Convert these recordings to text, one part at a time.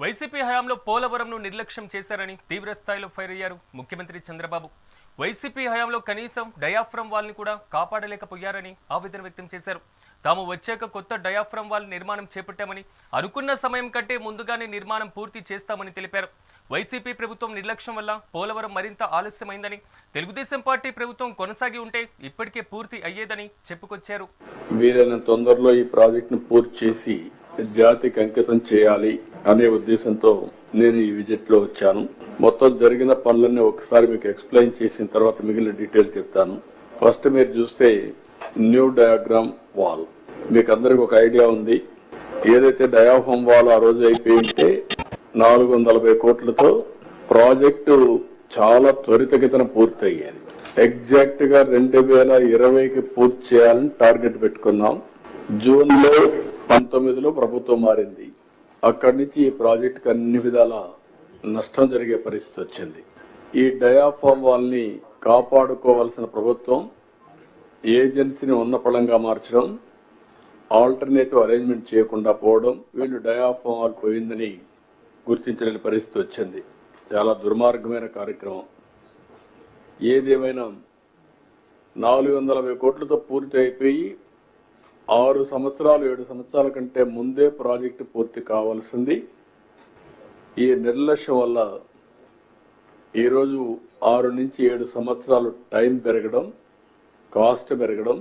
YCP హయాంలో పోలవరంను నిర్లక్ష్యం చేశారని తీవ్ర స్థాయిలో ఫైర్ అయ్యారు ముఖ్యమంత్రి చంద్రబాబు. వైసీపీ హయాంలో కనీసం డయాఫ్రమ్ వాల్ని కూడా కాపాడలేకపోయారని ఆవేదన వ్యక్తం చేశారు. తాము వచ్చాక కొత్త డయాఫ్రమ్ వాల్ నిర్మాణం చేపట్టామని, అనుకున్న సమయం కంటే ముందుగానే నిర్మాణం పూర్తి చేస్తామని తెలిపారు. వైసీపీ ప్రభుత్వం నిర్లక్ష్యం వల్ల పోలవరం మరింత ఆలస్యమైందని, తెలుగుదేశం పార్టీ ప్రభుత్వం కొనసాగి ఉంటే ఇప్పటికే పూర్తి అయ్యేదని చెప్పుకొచ్చారు. వీరైన తొందరలో ఈ ప్రాజెక్టును పూర్తి చేసి జాతికి అంకితం చేయాలి అనే ఉద్దేశంతో నేను ఈ విజిట్ లో వచ్చాను. మొత్తం జరిగిన పనులన్నీ ఒకసారి మీకు ఎక్స్ప్లెయిన్ చేసిన తర్వాత మిగిలిన డీటెయిల్ చెప్తాను. ఫస్ట్ మీరు చూస్తే న్యూ డయాగ్రామ్ వాల్, మీకు అందరికి ఒక ఐడియా ఉంది. ఏదైతే డయాఫ్రమ్ వాల్ ఆ రోజు అయిపోయి ఉంటే 440 కోట్లతో ప్రాజెక్టు చాలా త్వరితగతిన పూర్తి అయ్యేది. ఎగ్జాక్ట్ గా 2020కి పూర్తి చేయాలని టార్గెట్ పెట్టుకున్నాం. జూన్ లో 19లో ప్రభుత్వం మారింది. అక్కడి నుంచి ఈ ప్రాజెక్టుకి అన్ని విధాల నష్టం జరిగే పరిస్థితి వచ్చింది. ఈ డయాఫ్రమ్ వాల్ ని కాపాడుకోవాల్సిన ప్రభుత్వం ఏజెన్సీని ఉన్నపళంగా మార్చడం, ఆల్టర్నేటివ్ అరేంజ్మెంట్ చేయకుండా పోవడం, వీళ్ళు డయాఫ్రమ్ వాల్ పోయిందని గుర్తించలేని పరిస్థితి వచ్చింది. చాలా దుర్మార్గమైన కార్యక్రమం. ఏదేమైనా 440 కోట్లతో పూర్తి అయిపోయి 6 సంవత్సరాలు 7 సంవత్సరాల కంటే ముందే ప్రాజెక్టు పూర్తి కావాల్సింది. ఈ నిర్లక్ష్యం వల్ల ఈరోజు 6 నుంచి 7 సంవత్సరాలు టైం పెరగడం, కాస్ట్ పెరగడం,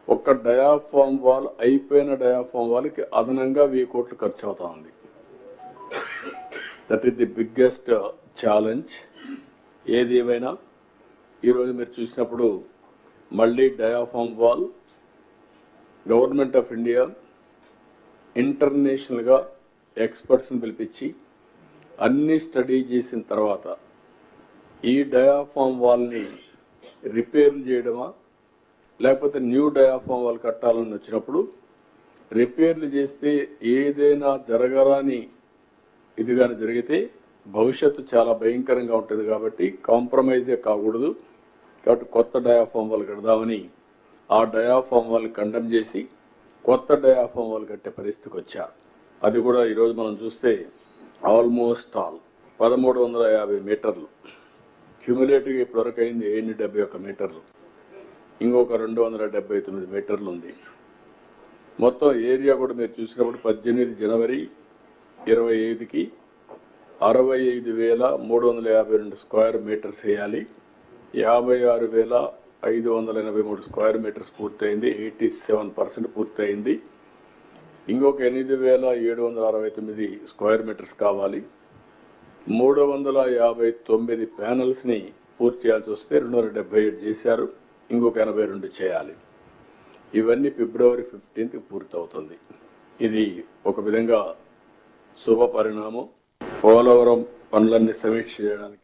ఒక్క డయాఫ్రమ్ వాల్ అయిపోయిన డయాఫ్రమ్ వాల్కి అదనంగా 1000 కోట్లు ఖర్చు అవుతా ఉంది. That is the biggest challenge. ఏది ఏమైనా ఈరోజు మీరు చూసినప్పుడు మళ్ళీ diaphragm wall government of India ఇంటర్నేషనల్గా ఎక్స్పర్ట్స్ని పిలిపించి అన్ని స్టడీ చేసిన తర్వాత ఈ డయాఫ్రమ్ వాల్ని రిపేర్లు చేయడమా లేకపోతే న్యూ డయాఫ్రమ్ వాల్ కట్టాలని వచ్చినప్పుడు రిపేర్లు చేస్తే ఏదైనా జరగరాని ఇది కానీ జరిగితే భవిష్యత్తు చాలా భయంకరంగా ఉంటుంది. కాబట్టి కాంప్రమైజే కాకూడదు. కాబట్టి కొత్త డయాఫ్రమ్ వాల్ కడదామని ఆ డయాఫ్రమ్ వాల్ కండెమ్ చేసి కొత్త డయాఫ్రమ్ వాల్ కట్టే పరిస్థితికి వచ్చారు. అది కూడా ఈరోజు మనం చూస్తే ఆల్మోస్ట్ 1350 మీటర్లు క్యూములేటివ్గా ఇప్పటివరకు అయింది 71 మీటర్లు, ఇంకొక 279 మీటర్లు ఉంది. మొత్తం ఏరియా కూడా మీరు చూసినప్పుడు 18 జనవరి 25కి 65,352 స్క్వేర్ మీటర్స్ వేయాలి. 56,583 స్క్వేర్ మీటర్స్ పూర్తయింది. 87% పూర్తయింది. ఇంకొక 8,769 స్క్వేర్ మీటర్స్ కావాలి. 359 ప్యానల్స్ని పూర్తి చేయాల్సి వస్తే 277 చేశారు. ఇంకొక 82 చేయాలి. ఇవన్నీ ఫిబ్రవరి 15కి పూర్తవుతుంది. ఇది ఒక విధంగా శుభ పరిణామం. పోలవరం పనులన్నీ సమీక్ష చేయడానికి